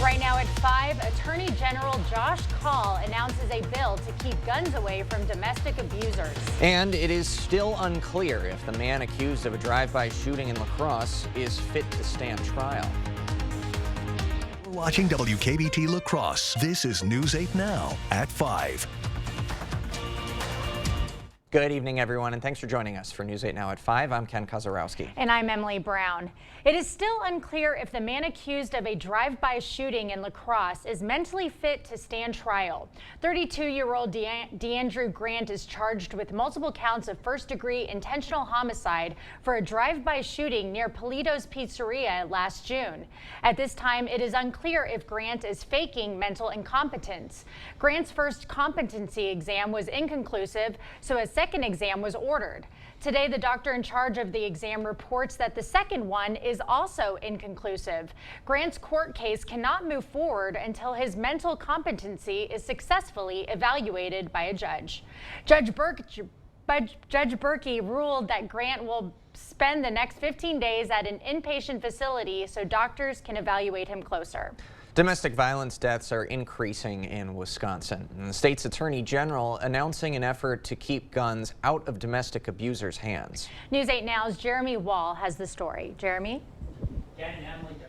Right now at 5, Attorney General Josh Kaul announces a bill to keep guns away from domestic abusers. And it is still unclear if the man accused of a drive-by shooting in La Crosse is fit to stand trial. We're watching WKBT La Crosse. This is News 8 Now at 5. Good evening, everyone, and thanks for joining us for News 8 Now at 5. I'm Ken Kozarowski. And I'm Emily Brown. It is still unclear if the man accused of a drive-by shooting in La Crosse is mentally fit to stand trial. 32-year-old DeAndrew Grant is charged with multiple counts of first-degree intentional homicide for a drive-by shooting near Polito's Pizzeria last June. At this time, it is unclear if Grant is faking mental incompetence. Grant's first competency exam was inconclusive, so a second exam was ordered. Today, the doctor in charge of the exam reports that the second one is also inconclusive. Grant's court case cannot move forward until his mental competency is successfully evaluated by a judge. Judge Berkey ruled that Grant will spend the next 15 days at an inpatient facility so doctors can evaluate him closer. Domestic violence deaths are increasing in Wisconsin, and the state's attorney general announcing an effort to keep guns out of domestic abusers' hands. News 8 Now's Jeremy Wall has the story. Jeremy?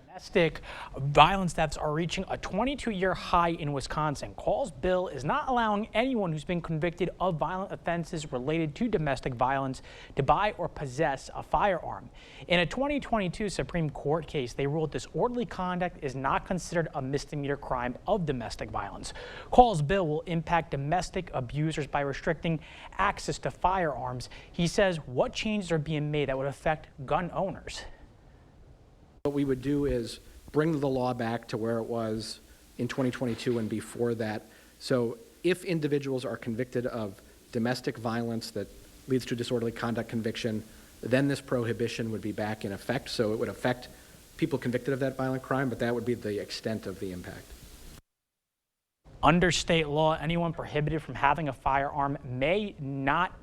Domestic violence deaths are reaching a 22-year high in Wisconsin. Kaul's bill is not allowing anyone who's been convicted of violent offenses related to domestic violence to buy or possess a firearm. In a 2022 Supreme Court case, they ruled disorderly conduct is not considered a misdemeanor crime of domestic violence. Kaul's bill will impact domestic abusers by restricting access to firearms. He says what changes are being made that would affect gun owners. What we would do is bring the law back to where it was in 2022 and before that. So if individuals are convicted of domestic violence that leads to disorderly conduct conviction, then this prohibition would be back in effect. So it would affect people convicted of that violent crime, but that would be the extent of the impact. Under state law, anyone prohibited from having a firearm may not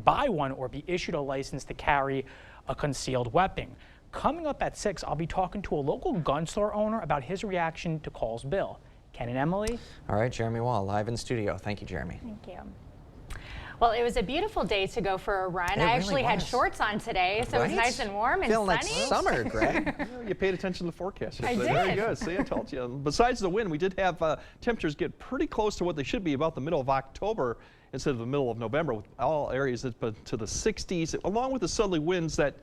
buy one or be issued a license to carry a concealed weapon. Coming up at 6, I'll be talking to a local gun store owner about his reaction to Kaul's bill. Ken and Emily. All right, Jeremy Wall, live in studio. Thank you, Jeremy. Thank you. Well, it was a beautiful day to go for a run. I actually had shorts on today, so it was nice and warm and sunny. Feeling like summer, Greg. You paid attention to the forecast. I did. Very good. See, I told you. Besides the wind, we did have temperatures get pretty close to what they should be, about the middle of October instead of the middle of November, with all areas to the 60s, along with the southerly winds that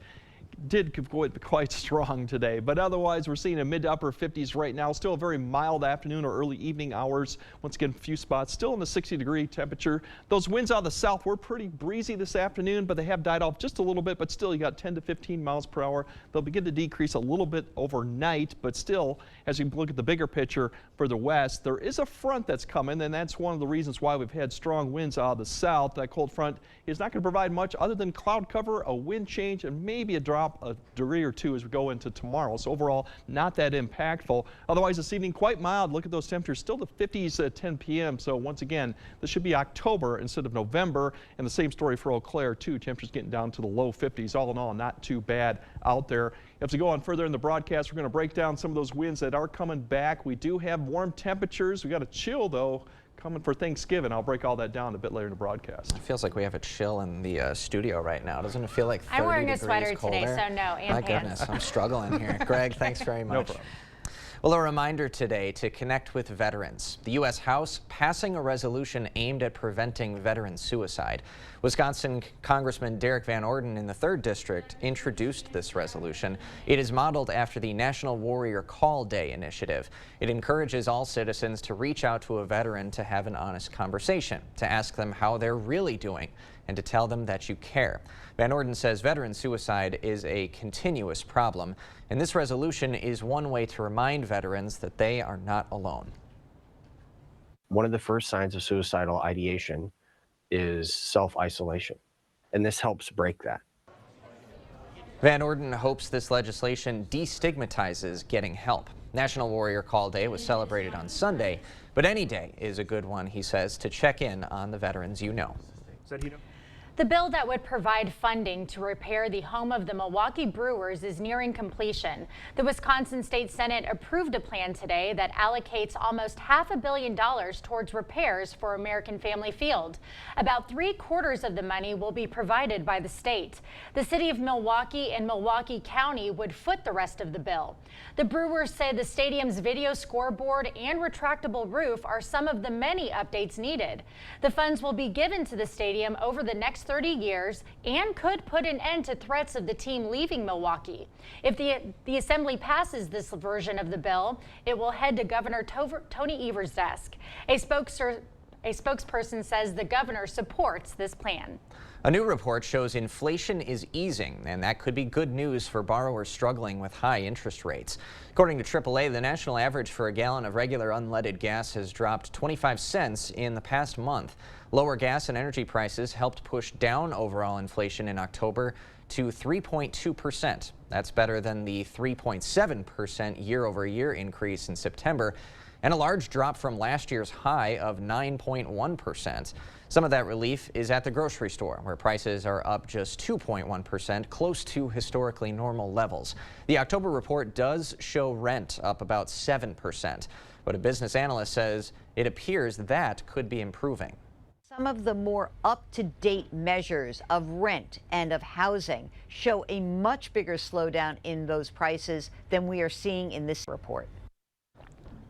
did go quite strong today, but otherwise we're seeing a mid to upper 50s right now. Still a very mild afternoon or early evening hours. Once again, a few spots still in the 60-degree temperature. Those winds out of the south were pretty breezy this afternoon, but they have died off just a little bit. But still, you got 10 to 15 miles per hour. They'll begin to decrease a little bit overnight, but still, as you look at the bigger picture further west, there is a front that's coming, and that's one of the reasons why we've had strong winds out of the south. That cold front is not going to provide much other than cloud cover, a wind change, and maybe a drop a degree or two as we go into tomorrow. So overall, not that impactful. Otherwise, this evening, quite mild. Look at those temperatures, still the 50s at 10 p.m. So once again, this should be October instead of November. And the same story for Eau Claire, too. Temperatures getting down to the low 50s. All in all, not too bad out there. As we go on further in the broadcast, we're going to break down some of those winds that are coming back. We do have warm temperatures. We got a chill, though, coming for Thanksgiving. I'll break all that down a bit later in the broadcast. It feels like we have a chill in the studio right now. Doesn't it feel like 30 I'm wearing a sweater colder? today, so no, and My pants. goodness, I'm struggling here. Greg, thanks very much. No problem. Well, a reminder today to connect with veterans. The U.S. House passing a resolution aimed at preventing veteran suicide. Wisconsin Congressman Derek Van Orden in the 3rd District introduced this resolution. It is modeled after the National Warrior Call Day initiative. It encourages all citizens to reach out to a veteran to have an honest conversation, to ask them how they're really doing, and to tell them that you care. Van Orden says veteran suicide is a continuous problem, and this resolution is one way to remind veterans that they are not alone. One of the first signs of suicidal ideation is self-isolation, and this helps break that. Van Orden hopes this legislation destigmatizes getting help. National Warrior Call Day was celebrated on Sunday, but any day is a good one, he says, to check in on the veterans you know. The bill that would provide funding to repair the home of the Milwaukee Brewers is nearing completion. The Wisconsin State Senate approved a plan today that allocates almost $500 million towards repairs for American Family Field. About 3/4 of the money will be provided by the state. The city of Milwaukee and Milwaukee County would foot the rest of the bill. The Brewers say the stadium's video scoreboard and retractable roof are some of the many updates needed. The funds will be given to the stadium over the next 30 years and could put an end to threats of the team leaving Milwaukee. If the assembly passes this version of the bill, it will head to Governor Tony Evers' desk. A spokesperson says the governor supports this plan. A new report shows inflation is easing, and that could be good news for borrowers struggling with high interest rates. According to AAA, the national average for a gallon of regular unleaded gas has dropped 25 cents in the past month. Lower gas and energy prices helped push down overall inflation in October to 3.2%. That's better than the 3.7% year-over-year increase in September, and a large drop from last year's high of 9.1%. Some of that relief is at the grocery store, where prices are up just 2.1%, close to historically normal levels. The October report does show rent up about 7%, but a business analyst says it appears that could be improving. Some of the more up-to-date measures of rent and of housing show a much bigger slowdown in those prices than we are seeing in this report.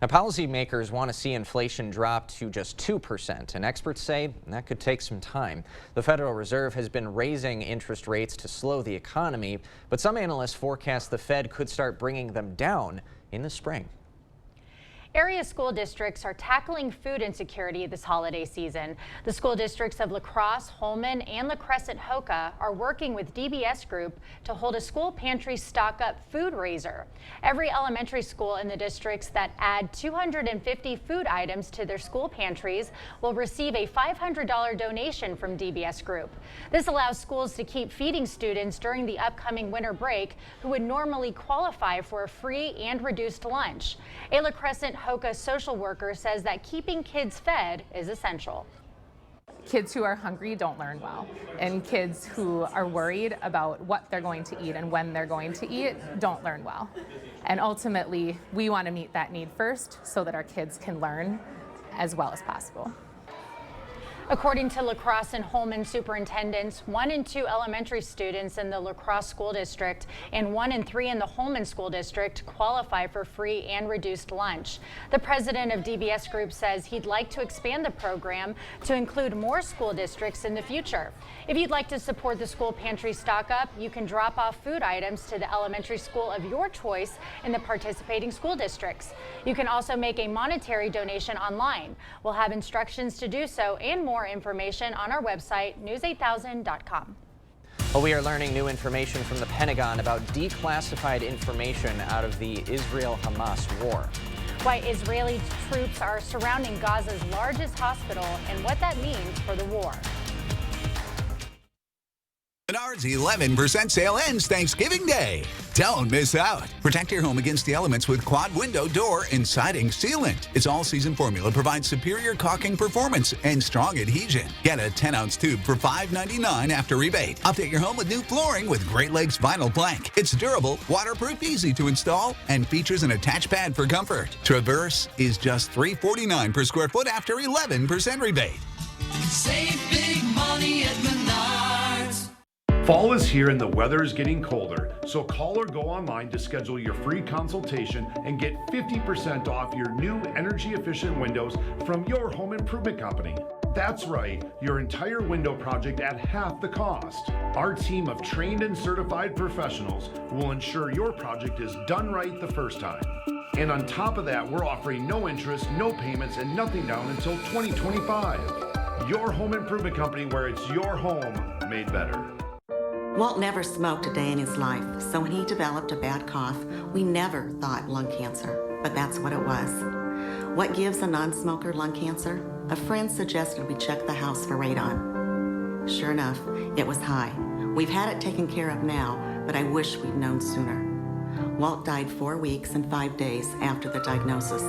Now, policymakers want to see inflation drop to just 2%, and experts say that could take some time. The Federal Reserve has been raising interest rates to slow the economy, but some analysts forecast the Fed could start bringing them down in the spring. Area school districts are tackling food insecurity this holiday season. The school districts of La Crosse, Holmen, and La Crescent-Hoka are working with DBS Group to hold a school pantry stock-up food raiser. Every elementary school in the districts that add 250 food items to their school pantries will receive a $500 donation from DBS Group. This allows schools to keep feeding students during the upcoming winter break who would normally qualify for a free and reduced lunch. A La Crescent-Hoka social worker says that keeping kids fed is essential. Kids who are hungry don't learn well, and kids who are worried about what they're going to eat and when they're going to eat don't learn well. And ultimately, we want to meet that need first so that our kids can learn as well as possible. According to La Crosse and Holmen superintendents, 1 in 2 elementary students in the La Crosse school district and 1 in 3 in the Holmen school district qualify for free and reduced lunch. The president of DBS Group says he'd like to expand the program to include more school districts in the future. If you'd like to support the school pantry stock up, you can drop off food items to the elementary school of your choice in the participating school districts. You can also make a monetary donation online. We'll have instructions to do so and more information on our website, news8000.com. Well, we are learning new information from the Pentagon about declassified information out of the Israel-Hamas war. Why Israeli troops are surrounding Gaza's largest hospital and what that means for the war. Menards 11% sale ends Thanksgiving Day. Don't miss out. Protect your home against the elements with quad window, door, and siding sealant. Its all-season formula provides superior caulking performance and strong adhesion. Get a 10-ounce tube for $5.99 after rebate. Update your home with new flooring with Great Lakes Vinyl Plank. It's durable, waterproof, easy to install, and features an attached pad for comfort. Traverse is just $3.49 per square foot after 11% rebate. Save big money at Menards. Fall is here and the weather is getting colder, so call or go online to schedule your free consultation and get 50% off your new energy-efficient windows from your home improvement company. That's right, your entire window project at half the cost. Our team of trained and certified professionals will ensure your project is done right the first time. And on top of that, we're offering no interest, no payments, and nothing down until 2025. Your home improvement company, where it's your home made better. Walt never smoked a day in his life, so when he developed a bad cough, we never thought lung cancer, but that's what it was. What gives a non-smoker lung cancer? A friend suggested we check the house for radon. Sure enough, it was high. We've had it taken care of now, but I wish we'd known sooner. Walt died 4 weeks and 5 days after the diagnosis.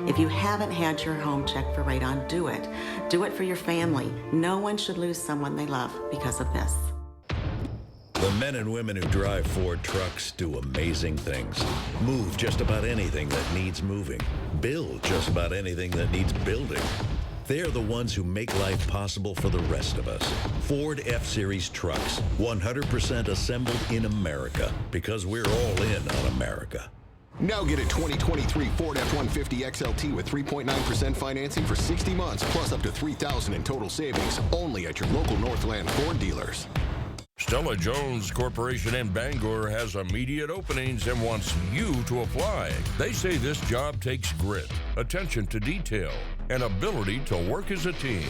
If you haven't had your home checked for radon, do it. Do it for your family. No one should lose someone they love because of this. The men and women who drive Ford trucks do amazing things. Move just about anything that needs moving. Build just about anything that needs building. They're the ones who make life possible for the rest of us. Ford F-Series trucks, 100% assembled in America, because we're all in on America. Now get a 2023 Ford F-150 XLT with 3.9% financing for 60 months, plus up to $3,000 in total savings, only at your local Northland Ford dealers. Stella Jones Corporation in Bangor has immediate openings and wants you to apply. They say this job takes grit, attention to detail, and ability to work as a team.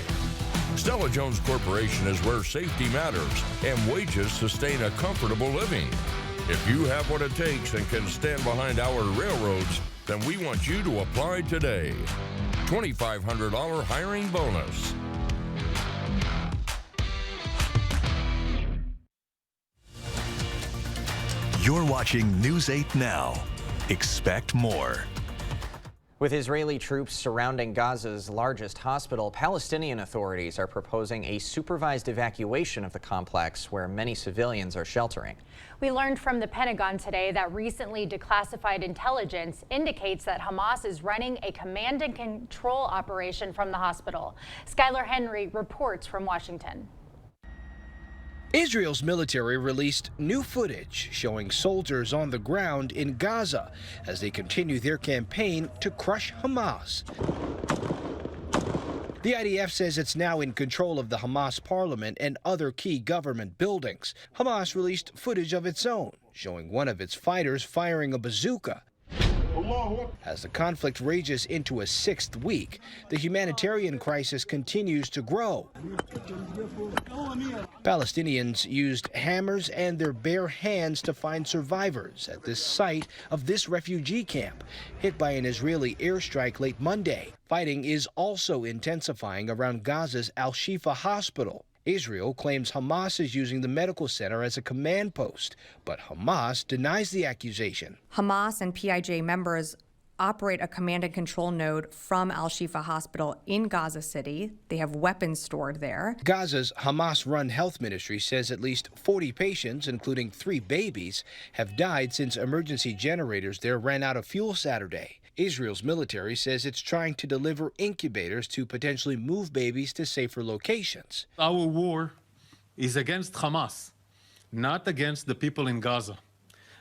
Stella Jones Corporation is where safety matters and wages sustain a comfortable living. If you have what it takes and can stand behind our railroads, then we want you to apply today. $2,500 hiring bonus. You're watching News 8 Now. Expect more. With Israeli troops surrounding Gaza's largest hospital, Palestinian authorities are proposing a supervised evacuation of the complex where many civilians are sheltering. We learned from the Pentagon today that recently declassified intelligence indicates that Hamas is running a command and control operation from the hospital. Skylar Henry reports from Washington. Israel's military released new footage showing soldiers on the ground in Gaza as they continue their campaign to crush Hamas. The IDF says it's now in control of the Hamas parliament and other key government buildings. Hamas released footage of its own, showing one of its fighters firing a bazooka. As the conflict rages into a sixth week, the humanitarian crisis continues to grow. Palestinians used hammers and their bare hands to find survivors at this site of this refugee camp, hit by an Israeli airstrike late Monday. Fighting is also intensifying around Gaza's Al-Shifa hospital. Israel claims Hamas is using the medical center as a command post, but Hamas denies the accusation. Hamas and PIJ members operate a command and control node from Al-Shifa Hospital in Gaza City. They have weapons stored there. Gaza's Hamas-run health ministry says at least 40 patients, including 3 babies, have died since emergency generators there ran out of fuel Saturday. Israel's military says it's trying to deliver incubators to potentially move babies to safer locations. Our war is against Hamas, not against the people in Gaza,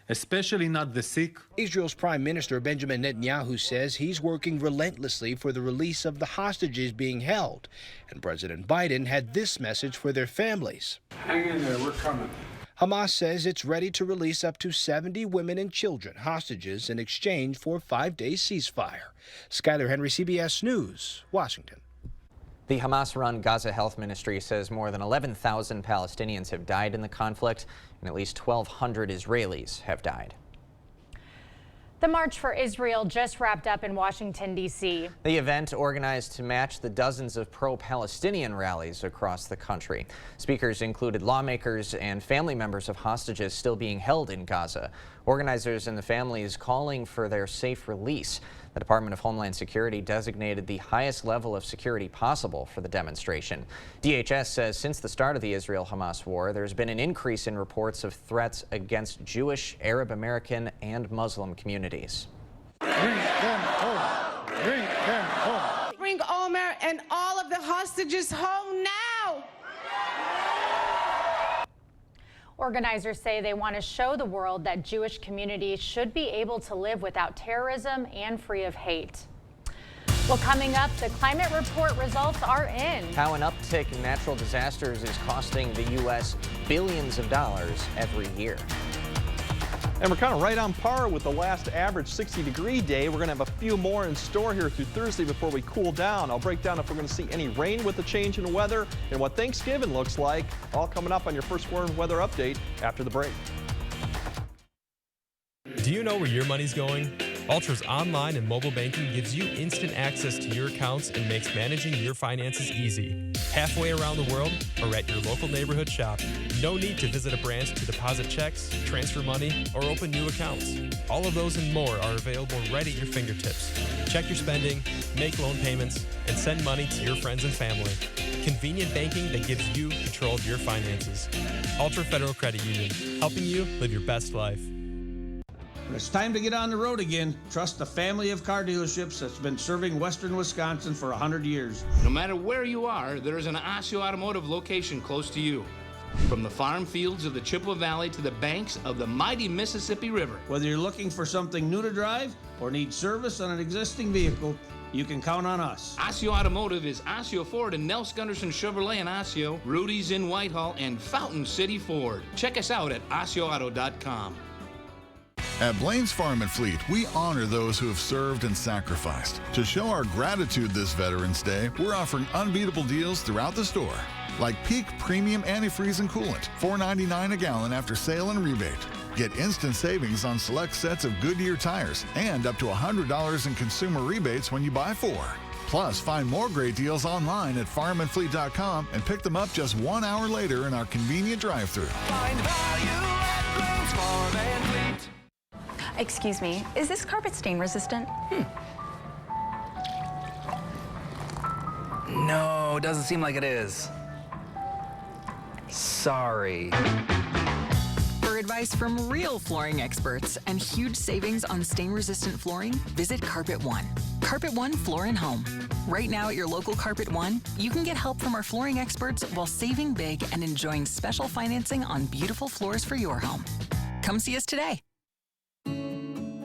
especially not the sick. Israel's Prime Minister Benjamin Netanyahu says he's working relentlessly for the release of the hostages being held. And President Biden had this message for their families. Hang in there, we're coming. Hamas says it's ready to release up to 70 women and children hostages in exchange for a 5-day ceasefire. Skylar Henry, CBS News, Washington. The Hamas-run Gaza Health Ministry says more than 11,000 Palestinians have died in the conflict, and at least 1,200 Israelis have died. The March for Israel just wrapped up in Washington, D.C. The event, organized to match the dozens of pro-Palestinian rallies across the country. Speakers included lawmakers and family members of hostages still being held in Gaza. Organizers and the families calling for their safe release. The Department of Homeland Security designated the highest level of security possible for the demonstration. DHS says since the start of the Israel-Hamas war, there's been an increase in reports of threats against Jewish, Arab American, and Muslim communities. Bring them home. Bring them home. Bring Omer and all of the hostages home now. Organizers say they want to show the world that Jewish communities should be able to live without terrorism and free of hate. Well, coming up, the climate report results are in. How an uptick in natural disasters is costing the U.S. billions of dollars every year. And we're kind of right on par with the last average 60-degree day. We're going to have a few more in store here through Thursday before we cool down. I'll break down if we're going to see any rain with the change in weather and what Thanksgiving looks like. All coming up on your First Warn weather update after the break. Do you know where your money's going? Altra's online and mobile banking gives you instant access to your accounts and makes managing your finances easy. Halfway around the world or at your local neighborhood shop. No need to visit a branch to deposit checks, transfer money, or open new accounts. All of those and more are available right at your fingertips. Check your spending, make loan payments, and send money to your friends and family. Convenient banking that gives you control of your finances. Ultra Federal Credit Union, helping you live your best life. When it's time to get on the road again, trust the family of car dealerships that's been serving Western Wisconsin for 100 years. No matter where you are, there is an Osseo Automotive location close to you. From the farm fields of the Chippewa Valley to the banks of the mighty Mississippi River. Whether you're looking for something new to drive or need service on an existing vehicle, you can count on us. Osseo Automotive is Osseo Ford and Nels Gunderson Chevrolet in Osseo, Rudy's in Whitehall, and Fountain City Ford. Check us out at OsseoAuto.com. At Blaine's Farm and Fleet, we honor those who have served and sacrificed. To show our gratitude this Veterans Day, we're offering unbeatable deals throughout the store. Like Peak Premium Antifreeze and Coolant, $4.99 a gallon after sale and rebate. Get instant savings on select sets of Goodyear tires and up to $100 in consumer rebates when you buy 4. Plus, find more great deals online at farmandfleet.com and pick them up just 1 hour later in our convenient drive-thru. Find value at Blaine's Farm and Fleet. Excuse me, is this carpet stain resistant? No, doesn't seem like it is. Sorry. For advice from real flooring experts and huge savings on stain-resistant flooring, visit Carpet One. Carpet One Floor and Home. Right now at your local Carpet One, you can get help from our flooring experts while saving big and enjoying special financing on beautiful floors for your home. Come see us today.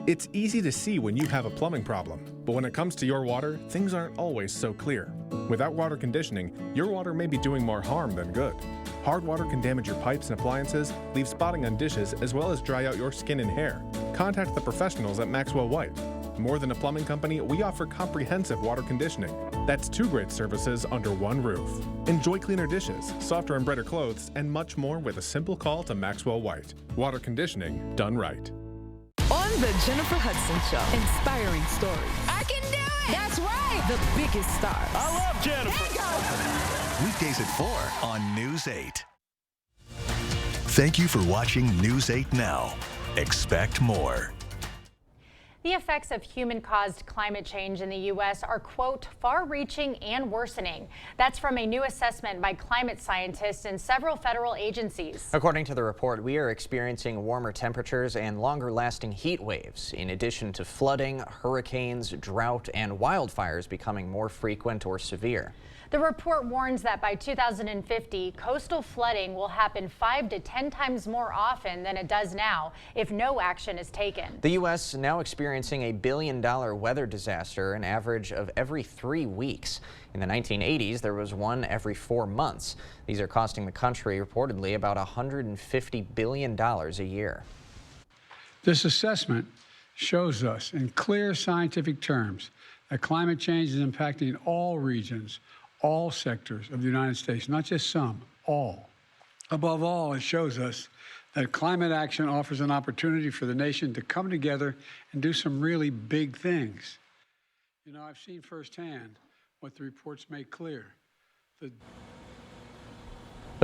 It's easy to see when you have a plumbing problem, but when it comes to your water, things aren't always so clear. Without water conditioning, your water may be doing more harm than good. Hard water can damage your pipes and appliances, leave spotting on dishes, as well as dry out your skin and hair. Contact the professionals at Maxwell White. More than a plumbing company, we offer comprehensive water conditioning. That's 2 great services under one roof. Enjoy cleaner dishes, softer and brighter clothes, and much more with a simple call to Maxwell White. Water conditioning done right. On the Jennifer Hudson Show, inspiring stories. I can do it! That's right! The biggest stars. I love Jennifer! Weekdays at 4 on News 8. Thank you for watching News 8 Now. Expect more. The effects of human-caused climate change in the U.S. are, quote, far-reaching and worsening. That's from a new assessment by climate scientists in several federal agencies. According to the report, we are experiencing warmer temperatures and longer-lasting heat waves, in addition to flooding, hurricanes, drought, and wildfires becoming more frequent or severe. The report warns that by 2050, coastal flooding will happen 5 to 10 times more often than it does now if no action is taken. The U.S. now experiencing a $1 billion weather disaster, an average of every 3 weeks. In the 1980s, there was one every 4 months. These are costing the country reportedly about $150 billion a year. This assessment shows us in clear scientific terms that climate change is impacting all regions, all sectors of the United States, not just some, all. Above all, it shows us that climate action offers an opportunity for the nation to come together and do some really big things. You know, I've seen firsthand what the reports make clear. The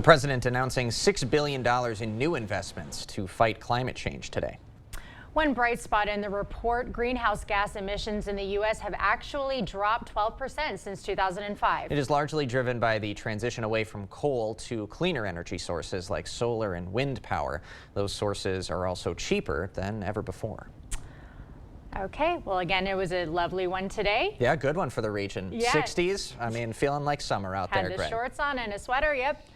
president announcing $6 billion in new investments to fight climate change today. One bright spot in the report, greenhouse gas emissions in the U.S. have actually dropped 12% since 2005. It is largely driven by the transition away from coal to cleaner energy sources like solar and wind power. Those sources are also cheaper than ever before. Okay, well, again, it was a lovely one today. Yeah, good one for the region. Yeah. 60s, I mean, feeling like summer out there, Had the Greg. shorts on and a sweater, yep.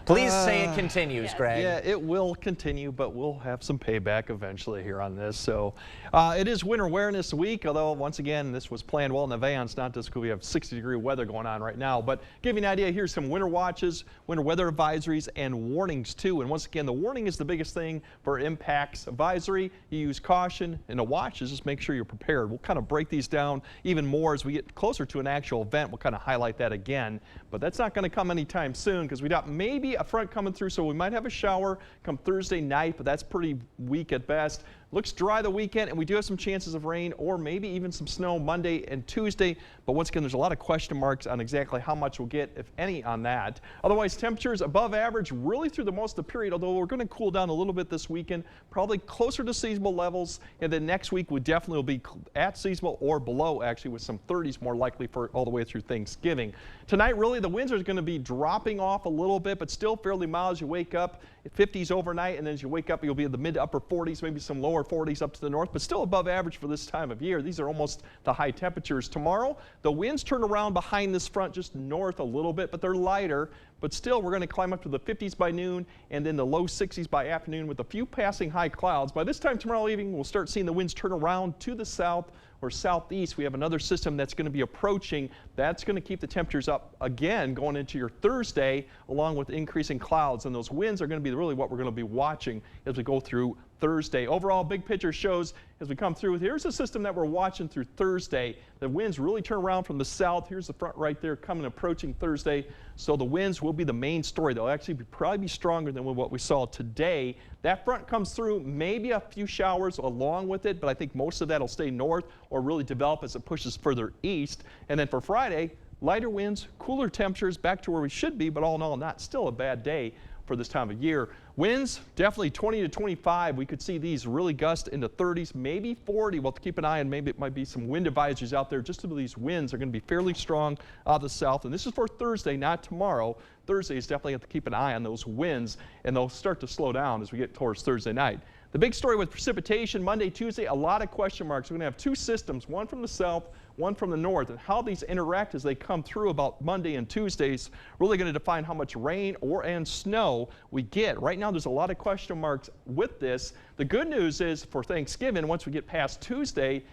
Please say it continues, Greg. Yeah, it will continue, but we'll have some payback eventually here on this. So it is Winter Awareness Week, although once again, this was planned well in advance, not just because we have 60-degree weather going on right now. But give you an idea, here's some winter watches, winter weather advisories, and warnings too. And once again, the warning is the biggest thing for impacts. Advisory, you use caution, and the watches, just make sure you're prepared. We'll kind of break these down even more as we get closer to an actual event. We'll kind of highlight that again. But that's not going to come anytime soon because we got maybe a front coming through, so we might have a shower come Thursday night, but that's pretty weak at best. Looks dry the weekend, and we do have some chances of rain or maybe even some snow Monday and Tuesday. But once again, there's a lot of question marks on exactly how much we'll get, if any, on that. Otherwise, temperatures above average really through the most of the period, although we're going to cool down a little bit this weekend, probably closer to seasonal levels. And then next week, we definitely will be at seasonal or below, actually, with some 30s more likely for all the way through Thanksgiving. Tonight, really, the winds are going to be dropping off a little bit, but still fairly mild as you wake up. 50s overnight, and then as you wake up, you'll be in the mid to upper 40s, maybe some lower 40s up to the north, but still above average for this time of year. These are almost the high temperatures. Tomorrow, the winds turn around behind this front just north a little bit, but they're lighter. But still, we're going to climb up to the 50s by noon and then the low 60s by afternoon with a few passing high clouds. By this time tomorrow evening, we'll start seeing the winds turn around to the south or southeast. We have another system that's going to be approaching. That's going to keep the temperatures up again going into your Thursday, along with increasing clouds. And those winds are going to be really what we're going to be watching as we go through Thursday. Overall, big picture shows as we come through. Here's a system that we're watching through Thursday. The winds really turn around from the south. Here's the front right there coming approaching Thursday. So the winds will be the main story. They'll actually probably be stronger than what we saw today. That front comes through, maybe a few showers along with it, but I think most of that will stay north or really develop as it pushes further east. And then for Friday, lighter winds, cooler temperatures, back to where we should be, but all in all, not still a bad day for this time of year. Winds, definitely 20 to 25. We could see these really gust into 30s, maybe 40. We'll have to keep an eye on. Maybe it might be some wind advisories out there. Just these winds are going to be fairly strong out of the south. And this is for Thursday, not tomorrow. Thursday is definitely have to keep an eye on those winds, and they'll start to slow down as we get towards Thursday night. The big story with precipitation Monday, Tuesday, a lot of question marks. We're going to have two systems, one from the south, one from the north, and how these interact as they come through about Monday and Tuesdays really going to define how much rain and snow we get. Right now, there's a lot of question marks with this. The good news is for Thanksgiving, once we get past Tuesday,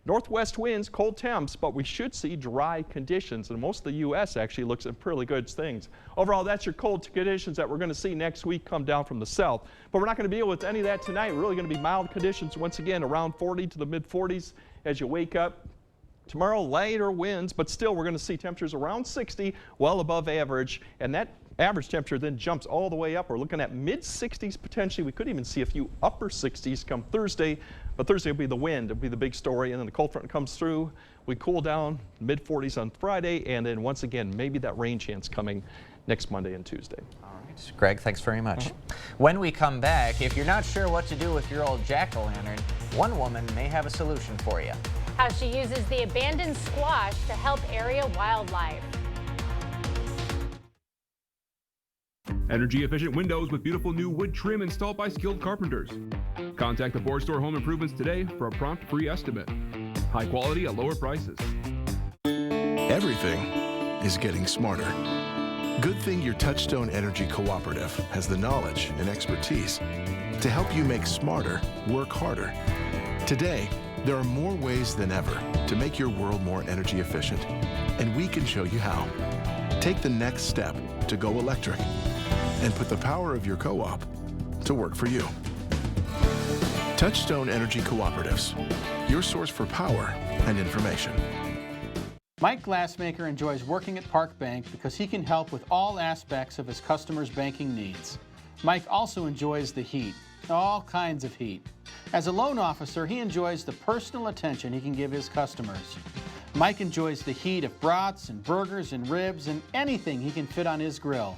northwest winds, cold temps, but we should see dry conditions, and most of the U.S. actually looks at pretty good things. Overall, that's your cold conditions that we're going to see next week come down from the south. But we're not going to deal with any of that tonight. We're really going to be mild conditions once again, around 40 to the mid-40s as you wake up. Tomorrow, lighter winds, but still we're going to see temperatures around 60, well above average, and that average temperature then jumps all the way up. We're looking at mid-60s potentially. We could even see a few upper 60s come Thursday, but Thursday will be the wind. It'll be the big story, and then the cold front comes through. We cool down mid-40s on Friday, and then once again, maybe that rain chance coming next Monday and Tuesday. All right, Greg, thanks very much. When we come back, if you're not sure what to do with your old jack-o'-lantern, one woman may have a solution for you. How she uses the abandoned squash to help area wildlife. Energy-efficient windows with beautiful new wood trim installed by skilled carpenters. Contact the Board Store Home Improvements today for a prompt free estimate. High quality at lower prices. Everything is getting smarter. Good thing your Touchstone Energy Cooperative has the knowledge and expertise to help you make smarter work harder. Today, there are more ways than ever to make your world more energy efficient, and we can show you how. Take the next step to go electric and put the power of your co-op to work for you. Touchstone Energy Cooperatives, your source for power and information. Mike Glassmaker enjoys working at Park Bank because he can help with all aspects of his customers' banking needs. Mike also enjoys the heat, all kinds of heat. As a loan officer, he enjoys the personal attention he can give his customers. Mike enjoys the heat of brats and burgers and ribs and anything he can fit on his grill.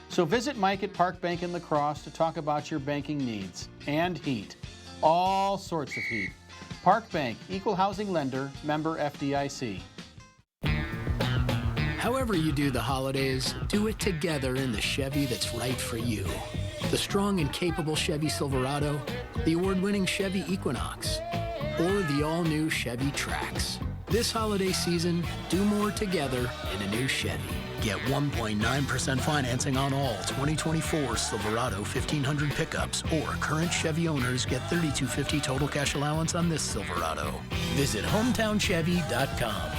So visit Mike at Park Bank in La Crosse to talk about your banking needs and heat. All sorts of heat. Park Bank, Equal Housing Lender, member FDIC. However you do the holidays, do it together in the Chevy that's right for you. The strong and capable Chevy Silverado, the award-winning Chevy Equinox, or the all-new Chevy Trax. This holiday season, do more together in a new Chevy. Get 1.9% financing on all 2024 Silverado 1500 pickups, or current Chevy owners get $3,250 total cash allowance on this Silverado. Visit hometownchevy.com.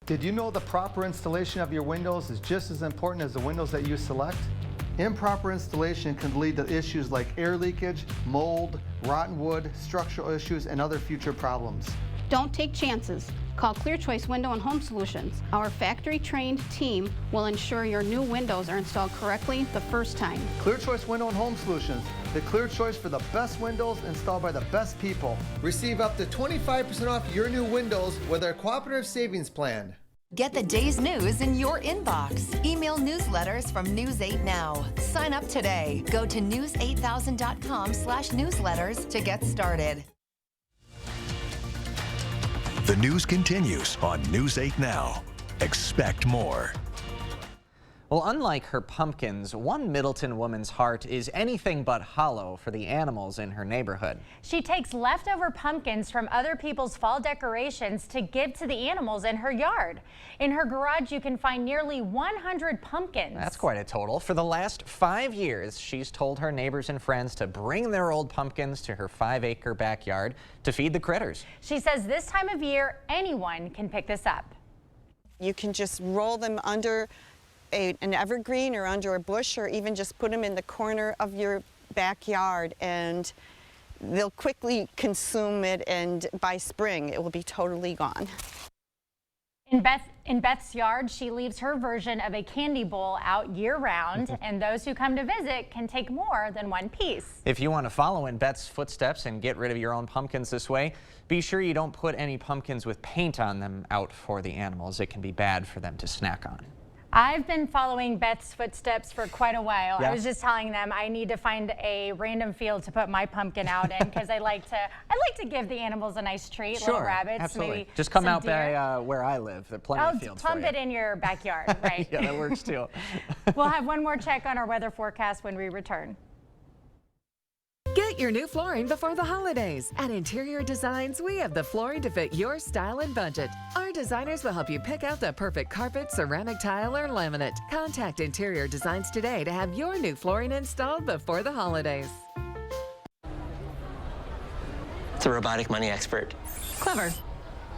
Did you know the proper installation of your windows is just as important as the windows that you select? Improper installation can lead to issues like air leakage, mold, rotten wood, structural issues, and other future problems. Don't take chances. Call Clear Choice Window and Home Solutions. Our factory-trained team will ensure your new windows are installed correctly the first time. Clear Choice Window and Home Solutions, the clear choice for the best windows installed by the best people. Receive up to 25% off your new windows with our Cooperative Savings Plan. Get the day's news in your inbox. Email newsletters from News 8 Now. Sign up today. Go to news8000.com/newsletters to get started. The news continues on News 8 Now. Expect more. Well, unlike her pumpkins, one Middleton woman's heart is anything but hollow for the animals in her neighborhood. She takes leftover pumpkins from other people's fall decorations to give to the animals in her yard. In her garage, you can find nearly 100 pumpkins. That's quite a total. For the last 5 years, she's told her neighbors and friends to bring their old pumpkins to her 5-acre backyard to feed the critters. She says this time of year, anyone can pick this up. You can just roll them under an evergreen or under a bush, or even just put them in the corner of your backyard, and they'll quickly consume it, and by spring it will be totally gone. In Beth's yard, she leaves her version of a candy bowl out year-round, and those who come to visit can take more than one piece. If you want to follow in Beth's footsteps and get rid of your own pumpkins this way, be sure you don't put any pumpkins with paint on them out for the animals. It can be bad for them to snack on. I've been following Beth's footsteps for quite a while. Yeah. I was just telling them I need to find a random field to put my pumpkin out in, because I like to give the animals a nice treat. Sure, little rabbits, absolutely. maybe Just come some out deer. by where I live. There are plenty of fields Plump for it you. in your backyard, right? Yeah, that works too. We'll have one more check on our weather forecast when we return. Get your new flooring before the holidays. At Interior Designs, we have the flooring to fit your style and budget. Our designers will help you pick out the perfect carpet, ceramic tile, or laminate. Contact Interior Designs today to have your new flooring installed before the holidays. It's a robotic money expert. Clever.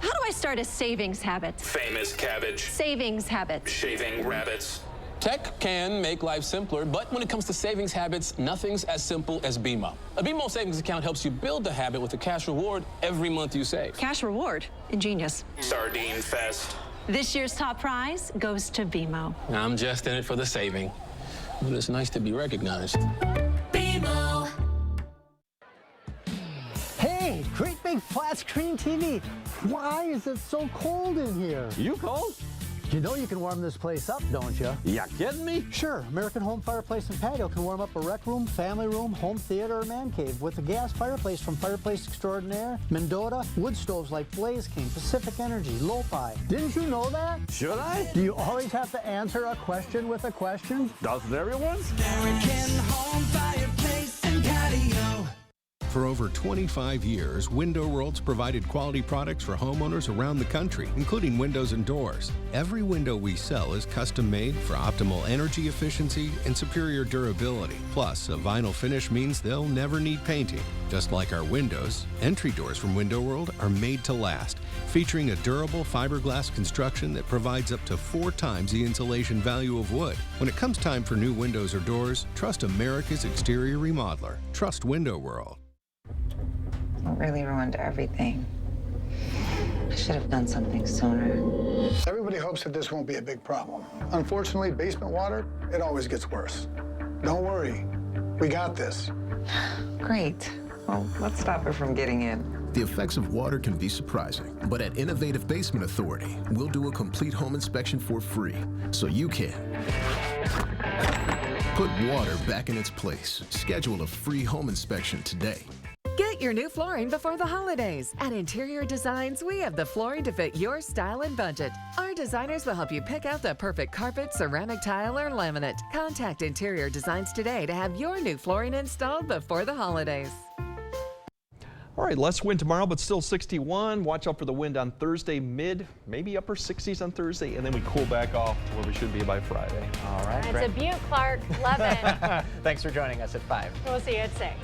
How do I start a savings habit? Famous cabbage. Savings habit. Shaving rabbits. Tech can make life simpler, but when it comes to savings habits, nothing's as simple as BMO. A BMO savings account helps you build the habit with a cash reward every month you save. Cash reward. Ingenious. Sardine fest. This year's top prize goes to BMO. I'm just in it for the saving, but it's nice to be recognized. BMO. Hey, great big flat screen TV. Why is it so cold in here? You cold? You know you can warm this place up, don't you? Ya kidding me? Sure. American Home Fireplace and Patio can warm up a rec room, family room, home theater, or man cave with a gas fireplace from Fireplace Extraordinaire, Mendota, wood stoves like Blaze King, Pacific Energy, Lopi. Didn't you know that? Should I? Do you always have to answer a question with a question? Doesn't everyone? American Home Fireplace and Patio. For over 25 years, Window World's provided quality products for homeowners around the country, including windows and doors. Every window we sell is custom made for optimal energy efficiency and superior durability. Plus, a vinyl finish means they'll never need painting. Just like our windows, entry doors from Window World are made to last, featuring a durable fiberglass construction that provides up to 4 times the insulation value of wood. When it comes time for new windows or doors, trust America's exterior remodeler. Trust Window World. I really ruined everything. I should have done something sooner. Everybody hopes that this won't be a big problem. Unfortunately, basement water, it always gets worse. Don't worry, we got this. Great. Well, let's stop her from getting in. The effects of water can be surprising, but at Innovative Basement Authority, we'll do a complete home inspection for free, so you can put water back in its place. Schedule a free home inspection today. Get your new flooring before the holidays. At Interior Designs, we have the flooring to fit your style and budget. Our designers will help you pick out the perfect carpet, ceramic tile, or laminate. Contact Interior Designs today to have your new flooring installed before the holidays. All right, less wind tomorrow, but still 61. Watch out for the wind on Thursday, maybe upper 60s on Thursday, and then we cool back off to where we should be by Friday. All right, It's a beaut, Clark. Love it. Thanks for joining us at 5. We'll see you at 6.